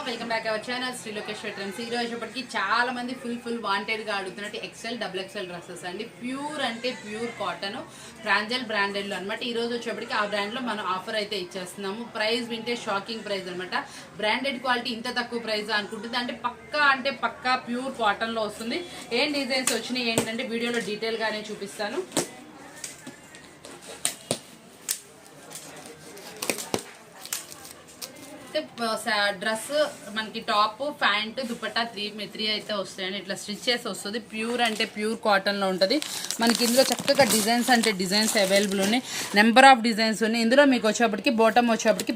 Welcome back our channel Shri Lokeshwar trends. ఈ రోజుపటికి చాలా మంది ఫుల్ వాంటెడ్గా అడుగుతున్నట్టు ఎక్సెల్ డబుల్ ఎక్సెల్ డ్రెస్సెస్ అండి. ప్యూర్ అంటే ప్యూర్ కాటన్ ప్రాంజల్ బ్రాండెడ్లో అనమాట. ఈ రోజు వచ్చేప్పటికి ఆ బ్రాండ్లో మనం ఆఫర్ అయితే ఇచ్చేస్తున్నాము. ప్రైస్ వింటే షాకింగ్ ప్రైస్ అనమాట. బ్రాండెడ్ క్వాలిటీ ఇంత తక్కువ ప్రైస్ అనుకుంటుంది అంటే పక్కా ప్యూర్ కాటన్లో వస్తుంది. ఏం డిజైన్స్ వచ్చినాయి ఏంటంటే వీడియోలో డీటెయిల్గానే చూపిస్తాను. డ్రెస్ మనకి టాప్ ప్యాంట్ దుపట్టా త్రీ అయితే వస్తాయండి. ఇట్లా స్టిచ్ చేసి వస్తుంది. ప్యూర్ అంటే ప్యూర్ కాటన్లో ఉంటుంది. మనకి ఇందులో చక్కగా డిజైన్స్ అంటే డిజైన్స్ అవైలబుల్ ఉన్నాయి. నెంబర్ ఆఫ్ డిజైన్స్ ఉన్నాయి. ఇందులో మీకు వచ్చేప్పటికి బాటమ్ వచ్చేప్పటికి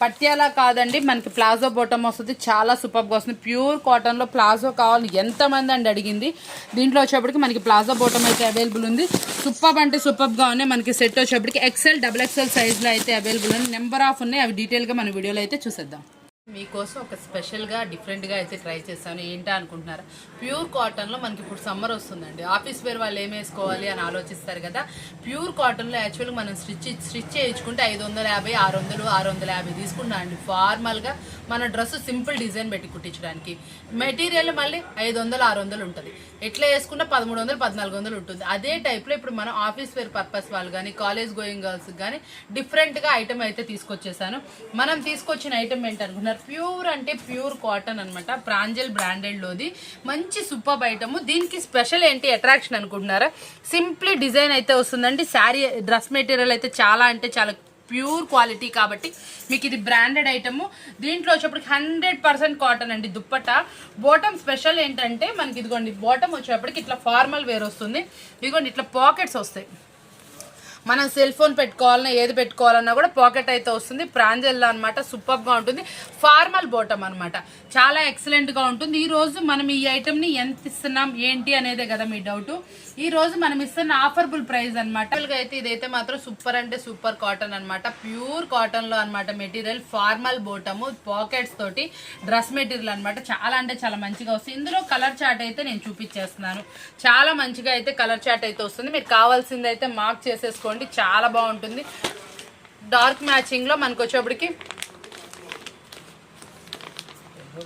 పట్యాలా కాదండి, మనకి ప్లాజో బాటమ్ వస్తుంది. చాలా సూపర్గా వస్తుంది. ప్యూర్ కాటన్లో ప్లాజో కావాలి ఎంతమంది అండి అడిగింది. దీంట్లో వచ్చేప్పటికి మనకి ప్లాజో బాటమ్ అయితే అవైలబుల్ ఉంది. సూపర్ అంటే సూపర్గా ఉన్నాయి. మనకి సెట్ వచ్చేప్పటికి ఎక్సెల్ డబుల్ ఎక్సెల్ సైజ్లో అయితే అవైలబుల్ ఉంది. నెంబర్ ఆఫ్ ఉన్నాయి. అవి డీటెయిల్గా మన వీడియోలో అయితే చూసేద్దాం. మీకోసం ఒక స్పెషల్గా డిఫరెంట్గా అయితే ట్రై చేస్తాను. ఏంటా అనుకుంటున్నారా? ప్యూర్ కాటన్లో మనకి ఇప్పుడు సమ్మర్ వస్తుందండి. ఆఫీస్ వేర్ వాళ్ళు ఏం వేసుకోవాలి అని ఆలోచిస్తారు కదా. ప్యూర్ కాటన్లో యాక్చువల్గా మనం స్టిచ్ చేయించుకుంటే 550, 650 తీసుకుంటాం అండి. ఫార్మల్గా మన డ్రెస్ సింపుల్ డిజైన్ పెట్టి కుట్టించడానికి. మెటీరియల్ మళ్ళీ 500, 600 ఉంటుంది. ఎట్లా వేసుకుంటే 1300, 1400 ఉంటుంది. అదే టైప్లో ఇప్పుడు మనం ఆఫీస్ వేర్ పర్పస్ వాళ్ళు కానీ కాలేజ్ గోయింగ్ గర్ల్స్కి కానీ డిఫరెంట్గా ఐటమ్ అయితే తీసుకొచ్చేసాను. మనం తీసుకొచ్చిన ఐటమ్ ఏంటనుకున్నారు? ప్యూర్ అంటే ప్యూర్ కాటన్ అనమాట. ప్రాంజల్ బ్రాండెడ్లోది మంచి సూపర్ ఐటమ్. దీనికి స్పెషల్ ఏంటి అట్రాక్షన్ అనుకుంటున్నారా? సింప్లీ డిజైన్ అయితే వస్తుందండి. శారీ డ్రెస్ మెటీరియల్ అయితే చాలా అంటే చాలా ప్యూర్ క్వాలిటీ కాబట్టి మీకు ఇది బ్రాండెడ్ ఐటమ్. దీంట్లో వచ్చేప్పటికి 100% కాటన్ అండి. దుప్పట్టా బాటమ్ స్పెషల్ ఏంటంటే మనకి ఇదిగోండి బాటమ్ వచ్చేప్పటికి ఇట్లా ఫార్మల్ వేర్ వస్తుంది. ఇదిగోండి ఇట్లా పాకెట్స్ వస్తాయి. మనం సెల్ ఫోన్ పెట్టుకోవాలన్నా ఏది పెట్టుకోవాలన్నా కూడా పాకెట్ అయితే వస్తుంది. ప్రాంజల్లో అనమాట. సూపర్గా ఉంటుంది. ఫార్మల్ బాటమ్ అనమాట. చాలా ఎక్సలెంట్గా ఉంటుంది. ఈ రోజు మనం ఈ ఐటమ్ని ఎంత ఇస్తున్నాం ఏంటి అనేదే కదా మీ డౌట్. ఈ రోజు మనం ఇస్తున్న ఆఫర్బుల్ ప్రైస్ అనమాట. అయితే ఇదైతే మాత్రం సూపర్ అంటే సూపర్ కాటన్ అనమాట. ప్యూర్ కాటన్లో అనమాట మెటీరియల్. ఫార్మల్ బాటమ్ పాకెట్స్ తోటి డ్రెస్ మెటీరియల్ అనమాట. చాలా అంటే చాలా మంచిగా వస్తుంది. ఇందులో కలర్ చార్ట్ అయితే నేను చూపించేస్తున్నాను. చాలా మంచిగా అయితే కలర్ చార్ట్ అయితే వస్తుంది. మీరు కావాల్సింది అయితే మార్క్ చేసేసుకోండి. చాలా బాగుంటుంది. డార్క్ మ్యాచింగ్ లో మనకు వచ్చేప్పటికి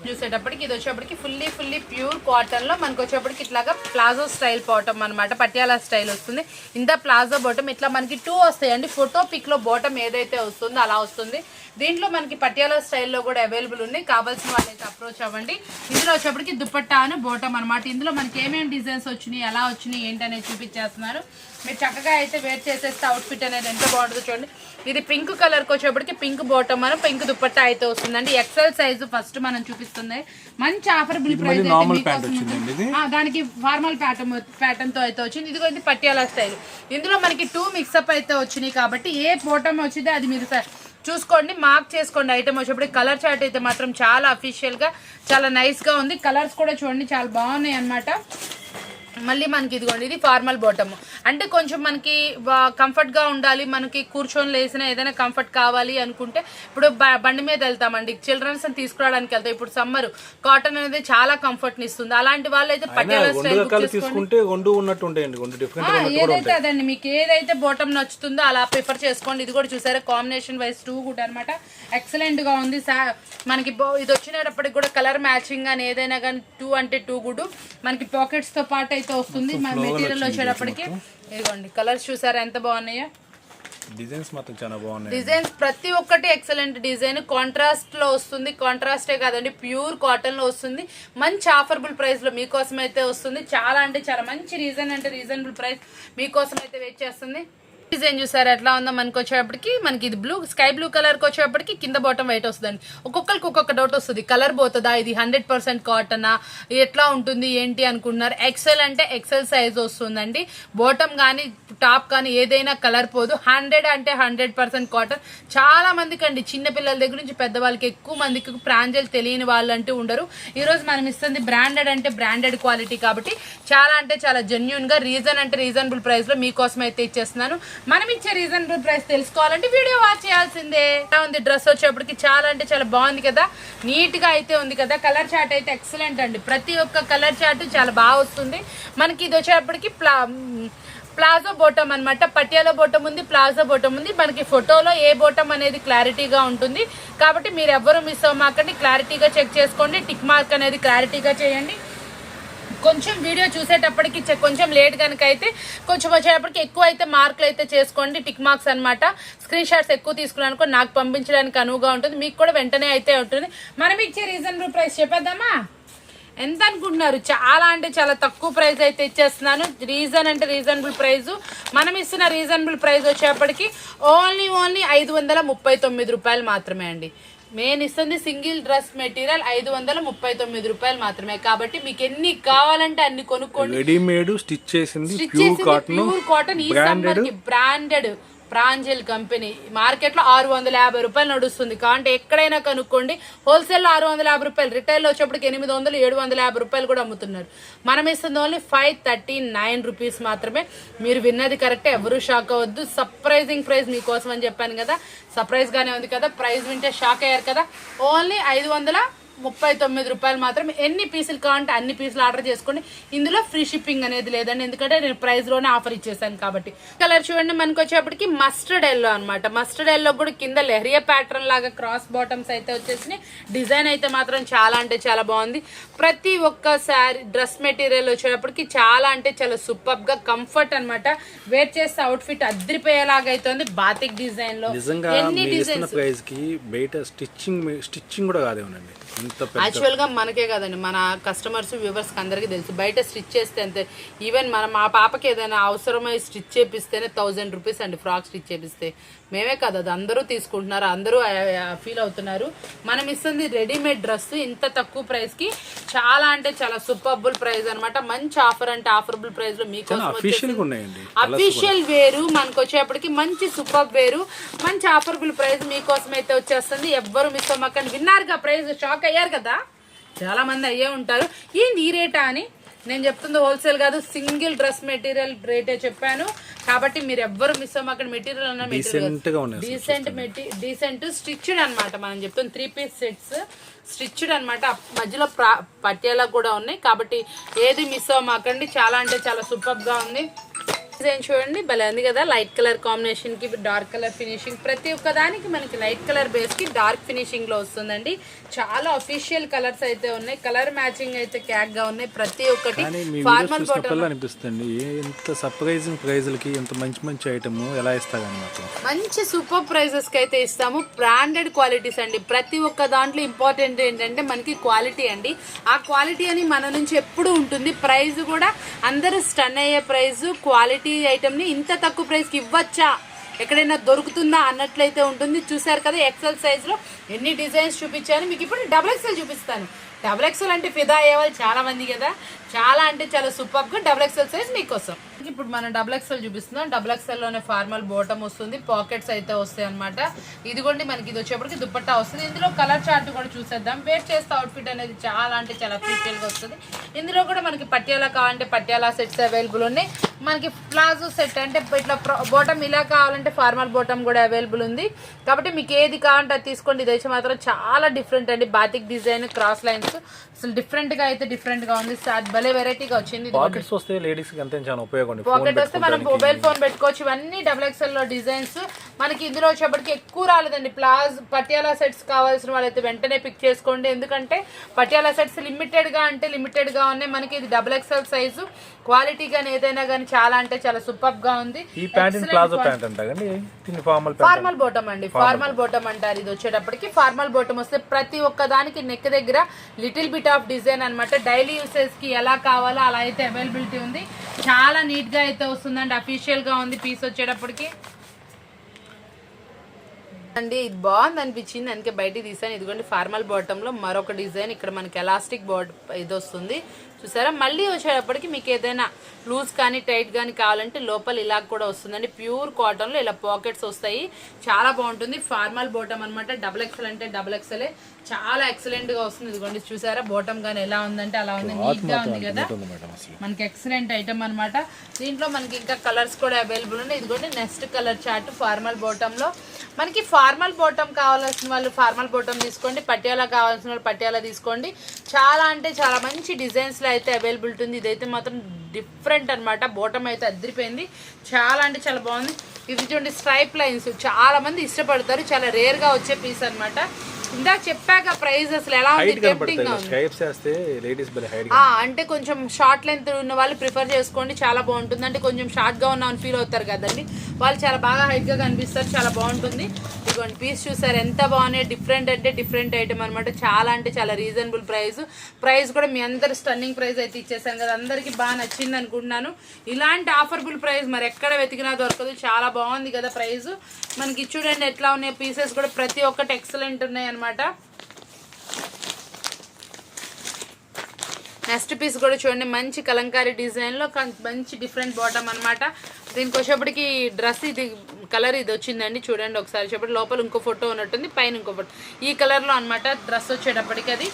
చూసేటప్పటికి ఇది వచ్చేప్పటికి ఫుల్లీ ప్యూర్ కాటన్ లో మనకు వచ్చేప్పటికి ఇట్లాగా ప్లాజో స్టైల్ బాటమ్ అనమాట. పటియాలా స్టైల్ వస్తుంది. ఇంత ప్లాజో బాటమ్ ఇట్లా మనకి 2 వస్తాయండి. ఫోటో పిక్ లో బాటమ్ ఏదైతే వస్తుందో అలా వస్తుంది. దీంట్లో మనకి పటియాలా స్టైల్లో కూడా అవైలబుల్ ఉన్నాయి. కావాల్సిన వాళ్ళైతే అప్రోచ్ అవ్వండి. ఇందులో వచ్చేప్పటికి దుపట్టాను బాటమ్ అనమాట. ఇందులో మనకి ఏమేమి డిజైన్స్ వచ్చినాయి ఎలా వచ్చినాయి ఏంటనేది చూపించేస్తున్నారు. మీరు చక్కగా అయితే వేర్ చేసేస్తే అవుట్ఫిట్ అనేది ఎంత బాగుంటుందో చూడండి. ఇది పింక్ కలర్కి వచ్చేప్పటికి పింక్ బాటమ్ అని పింక్ దుపట్టా అయితే వస్తుందండి. ఎక్సెల్ సైజు ఫస్ట్ మనం చూపిస్తుంది. మంచి ఆఫర్బుల్ ప్రైస్ దానికి ఫార్మల్ ప్యాటర్న్ తో అయితే వచ్చింది. ఇదిగో ఇది పటియాలా స్టైల్. ఇందులో మనకి 2 మిక్సప్ అయితే వచ్చినాయి కాబట్టి ఏ బాటమ్ వచ్చిందో అది మీరు చూసుకోండి, మార్క్ చేసుకోండి. ఐటమ్ వచ్చేప్పుడు కలర్ చార్ట్ అయితే మాత్రం చాలా అఫీషియల్గా చాలా నైస్గా ఉంది. కలర్స్ కూడా చూడండి చాలా బాగున్నాయి అన్నమాట. మళ్ళీ మనకి ఇదిగోండి ఇది ఫార్మల్ బాటమ్ అంటే కొంచెం మనకి కంఫర్ట్గా ఉండాలి. మనకి కూర్చొని లేసిన ఏదైనా కంఫర్ట్ కావాలి అనుకుంటే ఇప్పుడు బండి మీద వెళ్తామండి, చిల్డ్రన్స్ అని తీసుకురావడానికి వెళ్తాం. ఇప్పుడు సమ్మర్ కాటన్ అనేది చాలా కంఫర్ట్ని ఇస్తుంది. అలాంటి వాళ్ళు అయితే పటియాలా స్టైల్ ఏదైతే అదండి మీకు ఏదైతే బాటమ్ నచ్చుతుందో అలా ప్రిఫర్ చేసుకోండి. ఇది కూడా చూసారా కాంబినేషన్ వైజ్ 2 కూడా అనమాట. ఎక్సలెంట్గా ఉంది. మనకి ఇది వచ్చినప్పటికి కూడా కలర్ మ్యాచింగ్ అని ఏదైనా కానీ 2 అంటే 2 కూడా మనకి పాకెట్స్తో పాటు అయితే వస్తుంది. మన మెటీరియల్ వచ్చేటప్పటికి ఇదిగోండి కలర్స్ చూసారా ఎంత బాగున్నాయో. డిజైన్స్ మాత్రం చాలా బాగున్నాయి. డిజైన్స్ ప్రతి ఒక్కటి ఎక్సలెంట్ డిజైన్. కాంట్రాస్ట్ లో వస్తుంది. కాంట్రాస్టే కాదండి ప్యూర్ కాటన్ లో వస్తుంది. మంచి ఆఫర్బుల్ ప్రైస్ లో మీకోసం అయితే వస్తుంది. చాలా అంటే చాలా మంచి రీజనబుల్ ప్రైస్ మీకోసం అయితే వెయిట్ చేస్తుంది. డిజైన్ చూసారు ఎట్లా ఉందో. మనకి వచ్చేప్పటికి మనకి ఇది స్కై బ్లూ కలర్కి వచ్చేప్పటికి కింద బాటమ్ వైట్ వస్తుందండి. ఒక్కొక్కరికి ఒక్కొక్క డౌట్ వస్తుంది. కలర్ పోతుందా, ఇది 100% కాటనా, ఎట్లా ఉంటుంది ఏంటి అనుకుంటున్నారు. ఎక్సెల్ అంటే ఎక్సెల్ సైజ్ వస్తుందండి. బాటమ్ కానీ టాప్ కానీ ఏదైనా కలర్ పోదు. 100 అంటే 100% కాటన్. చాలా మందికి అండి చిన్నపిల్లల దగ్గర నుంచి పెద్దవాళ్ళకి ఎక్కువ మందికి ప్రాంజల్ తెలియని వాళ్ళు అంటూ ఉండరు. ఈరోజు మనం ఇస్తుంది బ్రాండెడ్ అంటే బ్రాండెడ్ క్వాలిటీ కాబట్టి చాలా అంటే చాలా జెన్యున్గా రీజనబుల్ ప్రైస్లో మీకోసం అయితే ఇచ్చేస్తున్నాను. మనం ఇచ్చే రీజనబుల్ ప్రైస్ తెలుసుకోవాలంటే వీడియో వాచ్ చేయాల్సిందే. ఎలా ఉంది డ్రెస్ వచ్చేప్పటికి చాలా అంటే చాలా బాగుంది కదా, నీట్గా అయితే ఉంది కదా. కలర్ చార్ట్ అయితే ఎక్సలెంట్ అండి. ప్రతి ఒక్క కలర్ చార్ట్ చాలా బాగా వస్తుంది. మనకి ఇది వచ్చేప్పటికి ప్లాజో బోటం అన్నమాట. పటియాలా బోటం ఉంది, ప్లాజో బోటం ఉంది. మనకి ఫోటోలో ఏ బోటం అనేది క్లారిటీగా ఉంటుంది కాబట్టి మీరు ఎవ్వరు మిస్ అవ్వమాకండి, క్లారిటీగా చెక్ చేసుకోండి. టిక్ మార్క్ అనేది క్లారిటీగా చేయండి. కొంచెం వీడియో చూసేటప్పటికి కొంచెం లేట్ కనుక అయితే కొంచెం వచ్చేటప్పటికి ఎక్కువ అయితే మార్కులు అయితే చేసుకోండి, టిక్ మార్క్స్ అనమాట. స్క్రీన్ షాట్స్ ఎక్కువ తీసుకున్నానుకో నాకు పంపించడానికి అనువుగా ఉంటుంది, మీకు కూడా వెంటనే అయితే ఉంటుంది. మనం ఇచ్చే రీజనబుల్ ప్రైస్ చెప్పేద్దామా? ఎంత అనుకుంటున్నారు? చాలా అంటే చాలా తక్కువ ప్రైస్ అయితే ఇచ్చేస్తున్నాను. Reasonable price. మనం ఇస్తున్న రీజనబుల్ ప్రైస్ వచ్చేప్పటికి ఓన్లీ 539 రూపాయలు మాత్రమే అండి. నేను ఇస్తుంది సింగిల్ డ్రెస్ మెటీరియల్ 539 రూపాయలు మాత్రమే. కాబట్టి మీకు ఎన్ని కావాలంటే అన్ని కొనుక్కోండి. రెడీమేడ్ స్టిచ్ చేసింది ప్యూర్ కాటన్ ఈ సమ్మర్ కి బ్రాండెడ్ ప్రాంజల్ కంపెనీ. మార్కెట్ లో 650 రూపాయలు నడుస్తుంది. కాబట్టి ఎక్కడైనా కనుక్కోండి. హోల్సేల్ లో 650 రూపాయలు, రిటైల్ లో వచ్చేప్పటికి 800, 750 రూపాయలు కూడా అమ్ముతున్నారు. మనం ఇస్తుంది ఓన్లీ 539 రూపీస్ మాత్రమే. మీరు విన్నది కరెక్టే, ఎవరు షాక్ అవ్వద్దు. సర్ప్రైజింగ్ ప్రైస్ మీకోసం అని చెప్పాను కదా, సర్ప్రైజ్ గానే ఉంది కదా. ప్రైస్ వింటే షాక్ అయ్యారు కదా. ఓన్లీ 539 రూపాయలు మాత్రం. ఎన్ని పీసులు కావాలంటే అన్ని పీసులు ఆర్డర్ చేసుకోండి. ఇందులో ఫ్రీ షిప్పింగ్ అనేది లేదండి, ఎందుకంటే నేను ప్రైస్ లోనే ఆఫర్ ఇచ్చేసాను కాబట్టి. కలర్ చూడండి, మనకు వచ్చేప్పటికి మస్టర్డ్ ఎల్లో అనమాట. మస్టర్డ్ ఎల్లో కూడా కింద లెహరియా ప్యాటర్న్ లాగా క్రాస్ బాటమ్స్ అయితే వచ్చేసినాయి. డిజైన్ అయితే మాత్రం చాలా అంటే చాలా బాగుంది. ప్రతి ఒక్క శారీ డ్రెస్ మెటీరియల్ వచ్చేటప్పటికి చాలా అంటే చాలా సూపర్ గా కంఫర్ట్ అనమాట. వేర్ చేస్తే అవుట్ ఫిట్ అద్దరిపోయేలాగా అయితే బాతిక్ డిజైన్ లో ఎన్ని డిజైన్స్. ప్రైస్ కి బయట స్టిచ్చింగ్ కూడా కాదేమోనండి. యాక్చువల్ గా మనకే కదండి, మన కస్టమర్స్ వ్యూవర్స్ అందరికీ తెలుసు బయట స్టిచ్ చేస్తే అంతే. ఈవెన్ మా పాపకి ఏదైనా అవసరమై స్టిచ్ చేపిస్తేనే 1000 రూపీస్ అండి. ఫ్రాక్ స్టిచ్ చేపిస్తే మేమే కదా, అది అందరూ తీసుకుంటున్నారు, అందరూ ఫీల్ అవుతున్నారు. మనం ఇస్తుంది రెడీమేడ్ డ్రెస్ ఇంత తక్కువ ప్రైస్ కి. చాలా అంటే చాలా సూపర్బుల్ ప్రైస్ అనమాట. మంచి ఆఫర్ అంటే ఆఫరబుల్ ప్రైస్ లో మీకోసం అఫీషియల్ వేరు మనకు వచ్చేప్పటికి మంచి సూపర్ వేరు, మంచి ఆఫరబుల్ ప్రైస్ మీకోసం అయితే వచ్చేస్తుంది. ఎవ్వరు మిస్ అవ్వకండి. విన్నారుగా ప్రైస్, షాక్ అయ్యారు కదా, చాలా మంది అయ్యే ఉంటారు. ఈ రేటా అని నేను చెప్తుంది హోల్సేల్ కాదు, సింగిల్ డ్రెస్ మెటీరియల్ రేటే చెప్పాను. కాబట్టి మీరు ఎవ్వరు మిస్ అవ్వకండి. మెటీరియల్ అన్న డీసెంట్ స్టిచ్డ్ అనమాట. మనం చెప్తాం 3 పీస్ సెట్స్ స్టిచ్డ్ అనమాట. మధ్యలో పట్యాలా కూడా ఉన్నాయి. కాబట్టి ఏది మిస్ అవ్వమాకండి. చాలా అంటే చాలా సూపర్ గా ఉంది. డిజైన్ చూడండి, భలే ఉంది కదా. లైట్ కలర్ కాంబినేషన్ కి డార్క్ కలర్ ఫినిషింగ్. ప్రతి ఒక్క దానికి మనకి లైట్ కలర్ బేస్ కి డార్క్ ఫినిషింగ్ లో వస్తుందండి. చాలా అఫీషియల్ కలర్స్ అయితే ఉన్నాయి. కలర్ మ్యాచింగ్ అయితే క్యాక్ గా ఉన్నాయి. ప్రతి ఒక్కటి ఫార్మల్ బాటమ్ అనిపిస్తుంది. ఎంత సర్ప్రైజింగ్ ప్రైజ్లకి ఎంత మంచి ఐటమ్ ఎలా ఇస్తారన్నమాట. మంచి సూపర్ ప్రైజెస్ కి అయితే ఇస్తాము. బ్రాండెడ్ క్వాలిటీస్ అండి. ప్రతి ఒక్క దాంట్లో ఇంపార్టెంట్ ఏంటంటే మనకి క్వాలిటీ అండి. ఆ క్వాలిటీ అని మన నుంచి ఎప్పుడు ఉంటుంది. ప్రైస్ కూడా అందరూ స్టన్ అయ్యే ప్రైస్. క్వాలిటీ ఐటమ్ ని ఇంత తక్కువ ప్రైస్ కి ఇవ్వచ్చా, ఎక్కడైనా దొరుకుతుందా అన్నట్లయితే ఉంటుంది. చూసారు కదా ఎక్సెల్ సైజ్ లో ఎన్ని డిజైన్స్ చూపించాను. మీకు ఇప్పుడు XXL చూపిస్తాను. XXL అంటే ఫిదా అయ్యేవాళ్ళు చాలా మంది కదా. చాలా అంటే చాలా సూపర్ గా XXL సైజ్ మీకోసం. ఇప్పుడు మనం XXL చూపిస్తున్నాం. XXL లోనే ఫార్మల్ బాటమ్ వస్తుంది, పాకెట్స్ అయితే వస్తాయి అనమాట. ఇదిగోండి మనకి ఇది వచ్చేప్పటికి దుపట్టా వస్తుంది. ఇందులో కలర్ చార్ట్ కూడా చూసేద్దాం. వేర్ చేస్తే అవుట్ఫిట్ అనేది చాలా అంటే చాలా అఫీషియల్ గా వస్తుంది. ఇందులో కూడా మనకి పట్యాలా కావాలంటే పట్యాలా సెట్స్ అవైలబుల్ ఉన్నాయి. మనకి ప్లాజో సెట్ అంటే ఇట్లా బాటమ్ ఇలా కావాలంటే ఫార్మల్ బాటమ్ కూడా అవైలబుల్ ఉంది. కాబట్టి మీకు ఏది కావాలంటే అది తీసుకోండి. ఇది అయితే మాత్రం చాలా డిఫరెంట్ అండి. బాతిక్ డిజైన్, క్రాస్ లైన్స్ అసలు డిఫరెంట్ గా అయితే డిఫరెంట్ గా ఉంది. భలే వెరైటీగా వచ్చింది. పాకెట్స్ వస్తే లేడీస్ కి అంతే చాలా ఉపయోగం. పాకెట్ వస్తే మనం మొబైల్ ఫోన్ పెట్టుకోవచ్చు. ఇవన్నీ XXL లో డిజైన్స్. మనకి ఇందులో వచ్చేప్పటికి ఎక్కువ రాలేదండి. పటియాలా సెట్స్ కావాల్సిన వాళ్ళైతే వెంటనే పిక్ చేసుకోండి. ఎందుకంటే పటియాలా సెట్స్ లిమిటెడ్ గా ఉన్నాయి. మనకి ఇది XXL సైజు. క్వాలిటీ గానీ ఏదైనా గానీ చాలా అంటే చాలా సూపర్ గా ఉంది. ఫార్మల్ బాటమ్ అండి, ఫార్మల్ బాటమ్ అంటారు. ఇది వచ్చేటప్పటికి ఫార్మల్ బాటమ్ వస్తే ప్రతి ఒక్క దానికి నెక్ దగ్గర లిటిల్ బిట్ ఆఫ్ డిజైన్ అనమాట. డైలీ యూసేజ్ కి ఎలా కావాలో అలా అయితే అవైలబిలిటీ ఉంది. చాలా నీట్ గా అయితే వస్తుందండి. అఫీషియల్ గా ఉంది పీస్ వచ్చేటప్పటికి అండి. ఇది బాగుంది అనిపించింది, అందుకే బయట తీసాను. ఇదిగోండి ఫార్మల్ బాటమ్ లో మరొక డిజైన్. ఇక్కడ మనకి ఎలాస్టిక్ ఇది వస్తుంది చూసారా. మళ్ళీ వచ్చేటప్పటికి మీకు ఏదైనా లూజ్ కానీ టైట్ కానీ కావాలంటే లోపల ఇలా కూడా వస్తుందండి. ప్యూర్ కాటన్ లో ఇలా పాకెట్స్ వస్తాయి. చాలా బాగుంటుంది. ఫార్మల్ బాటమ్ అనమాట. XXL అంటే XXL చాలా ఎక్సలెంట్ గా వస్తుంది. ఇదిగోండి చూసారా బాటమ్ గానీ ఎలా ఉందంటే అలా ఉంది. నీట్ గా ఉంది కదా. మనకి ఎక్సలెంట్ ఐటమ్ అనమాట. దీంట్లో మనకి ఇంకా కలర్స్ కూడా అవైలబుల్ ఉన్నాయి. ఇదిగోండి next colour chart formal bottom లో మనకి ఫార్మల్ బాటమ్ కావాల్సిన వాళ్ళు ఫార్మల్ బాటమ్ తీసుకోండి, పటియాలా కావాల్సిన వాళ్ళు పటియాలా తీసుకోండి. చాలా అంటే చాలా మంచి డిజైన్స్లో అయితే అవైలబిలిటీ ఉంది. ఇదైతే మాత్రం డిఫరెంట్ అనమాట. బాటమ్ అయితే అదిరిపోయింది, చాలా అంటే చాలా బాగుంది. ఇది చూడండి స్ట్రైప్ లైన్స్, చాలా మంది ఇష్టపడతారు, చాలా రేర్గా వచ్చే పీస్ అనమాట. ఇందాక చెప్పాక ప్రైస్ అసలు ఎలా ఉంది, టెంప్టింగ్ గా ఉంది. అంటే కొంచెం షార్ట్ లెంత్ ఉన్న వాళ్ళు ప్రిఫర్ చేసుకోండి, చాలా బాగుంటుంది. అంటే కొంచెం షార్ట్ గా ఉన్నామని ఫీల్ అవుతారు కదండి, వాళ్ళు చాలా బాగా హైట్ గా కనిపిస్తారు, చాలా బాగుంటుంది. ఇదిగోండి పీస్ చూసారు ఎంత బాగున్నాయి. డిఫరెంట్ అంటే డిఫరెంట్ ఐటమ్ అనమాట. చాలా అంటే చాలా రీజనబుల్ ప్రైస్ కూడా మీ అందరు స్టన్నింగ్ ప్రైస్ అయితే ఇచ్చేసాను కదా, అందరికి బాగా నచ్చింది అనుకుంటున్నాను. ఇలాంటి ఆఫర్బుల్ ప్రైస్ మరి ఎక్కడ వెతికినా దొరకదు. చాలా బాగుంది కదా ప్రైస్. మనకి చూడండి ఎట్లా ఉన్నాయి పీసెస్ కూడా, ప్రతి ఒక్కటి ఎక్సలెంట్ ఉన్నాయి అనమాట. నెక్స్ట్ పీస్ కూడా చూడండి మంచి కలంకారీ డిజైన్లో మంచి డిఫరెంట్ బాటమ్ అనమాట. దీనికి వచ్చేప్పటికి డ్రెస్ ఇది కలర్ ఇది వచ్చిందండి, చూడండి ఒకసారి వచ్చేప్పటికి లోపల ఇంకో ఫోటో ఉన్నట్టుంది, పైన ఇంకో ఫోటో ఈ కలర్లో అనమాట. డ్రెస్ వచ్చేటప్పటికి అది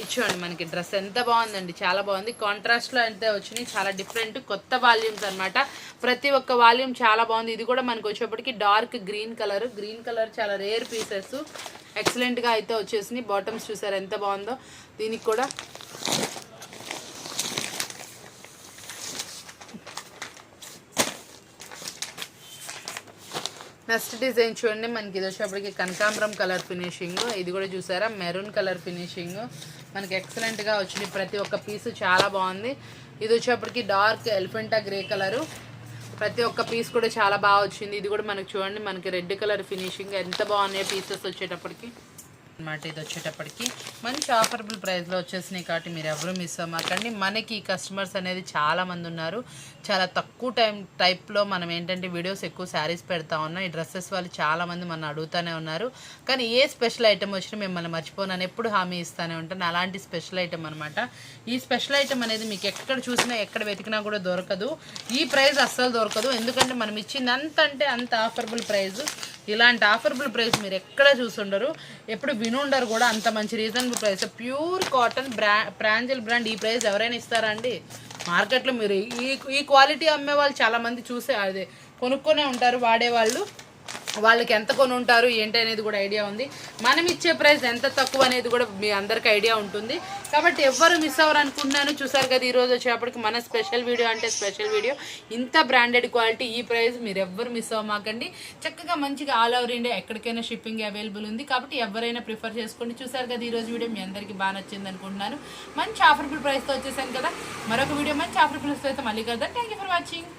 ఇచ్చేయండి. మనకి డ్రెస్ ఎంత బాగుందండి, చాలా బాగుంది. కాంట్రాస్ట్లో అయితే వచ్చినాయి, చాలా డిఫరెంట్ కొత్త వాల్యూమ్స్ అనమాట. ప్రతి ఒక్క వాల్యూమ్ చాలా బాగుంది. ఇది కూడా మనకి వచ్చేప్పటికి డార్క్ గ్రీన్ కలర్ చాలా రేర్ పీసెస్ ఎక్సలెంట్గా అయితే వచ్చేసినాయి. బాటమ్స్ చూసారు ఎంత బాగుందో. దీనికి కూడా నెక్స్ట్ డిజైన్ చూడండి, మనకి ఇది వచ్చేప్పటికి కనకాంబరం కలర్ ఫినిషింగ్. ఇది కూడా చూసారా మెరూన్ కలర్ ఫినిషింగ్, మనకి ఎక్సలెంట్గా వచ్చింది. ప్రతి ఒక్క పీసు చాలా బాగుంది. ఇది వచ్చేప్పటికి డార్క్ ఎలిఫెంటా గ్రే కలరు, ప్రతి ఒక్క పీస్ కూడా చాలా బాగా వచ్చింది. ఇది కూడా మనకి చూడండి మనకి రెడ్ కలర్ ఫినిషింగ్, ఎంత బాగున్నాయి పీసెస్ వచ్చేటప్పటికి అనమాట. ఇది వచ్చేటప్పటికి మంచి ఆఫరబుల్ ప్రైస్లో వచ్చేసినాయి కాబట్టి మీరు ఎవరు మిస్ అవ్వకండి. మనకి కస్టమర్స్ అనేది చాలా మంది ఉన్నారు, చాలా తక్కువ టైప్లో మనం ఏంటంటే వీడియోస్ ఎక్కువ శారీస్ పెడతా ఉన్నాం. ఈ డ్రెస్సెస్ వాళ్ళు చాలా మంది మన అడుగుతూనే ఉన్నారు, కానీ ఏ స్పెషల్ ఐటమ్ వచ్చినా మిమ్మల్ని మర్చిపోనని ఎప్పుడు హామీ ఇస్తూనే ఉంటాను. అలాంటి స్పెషల్ ఐటమ్ అనమాట. ఈ స్పెషల్ ఐటమ్ అనేది మీకు ఎక్కడ చూసినా ఎక్కడ వెతికినా కూడా దొరకదు. ఈ ప్రైస్ అస్సలు దొరకదు, ఎందుకంటే మనం ఇచ్చింది అంత అంటే అంత ఆఫరబుల్ ప్రైస్. ఇలాంటి ఆఫరబుల్ ప్రైస్ మీరు ఎక్కడ చూసుండరు, ఎప్పుడు వినుండరు కూడా. అంత మంచి reasonable price, pure cotton Pranjal brand. ఈ ప్రైస్ ఎవరైనా ఇస్తారా అండి? మార్కెట్లో మీరు ఈ క్వాలిటీ అమ్మే వాళ్ళు చాలామంది చూసే అదే కొనుక్కొనే ఉంటారు, వాడేవాళ్ళు. వాళ్ళకి ఎంత కొని ఉంటారు ఏంటి అనేది కూడా ఐడియా ఉంది. మనం ఇచ్చే ప్రైస్ ఎంత తక్కువ అనేది కూడా మీ అందరికి ఐడియా ఉంటుంది. కాబట్టి ఎవ్వరు మిస్ అవ్వరు అనుకుంటున్నాను. చూసారు కదా ఈరోజు వచ్చేప్పటికి మన స్పెషల్ వీడియో అంటే స్పెషల్ వీడియో. ఇంత బ్రాండెడ్ క్వాలిటీ, ఈ ప్రైస్ మీరు ఎవ్వరు మిస్ అవ్వమాకండి. చక్కగా మంచిగా ఆల్ ఓవర్ ఇండియా ఎక్కడికైనా షిప్పింగ్ అవైలబుల్ ఉంది, కాబట్టి ఎవరైనా ప్రిఫర్ చేసుకోండి. చూసారు కదా ఈరోజు వీడియో మీ అందరికీ బాగా నచ్చింది అనుకుంటున్నాను. మంచి ఆఫర్బుల్ ప్రైస్తో వచ్చేసాను కదా. మరొక వీడియో మంచి ఆఫర్బుల్ ప్రైస్తో అయితే మళ్ళీ కదా. Thank you for watching.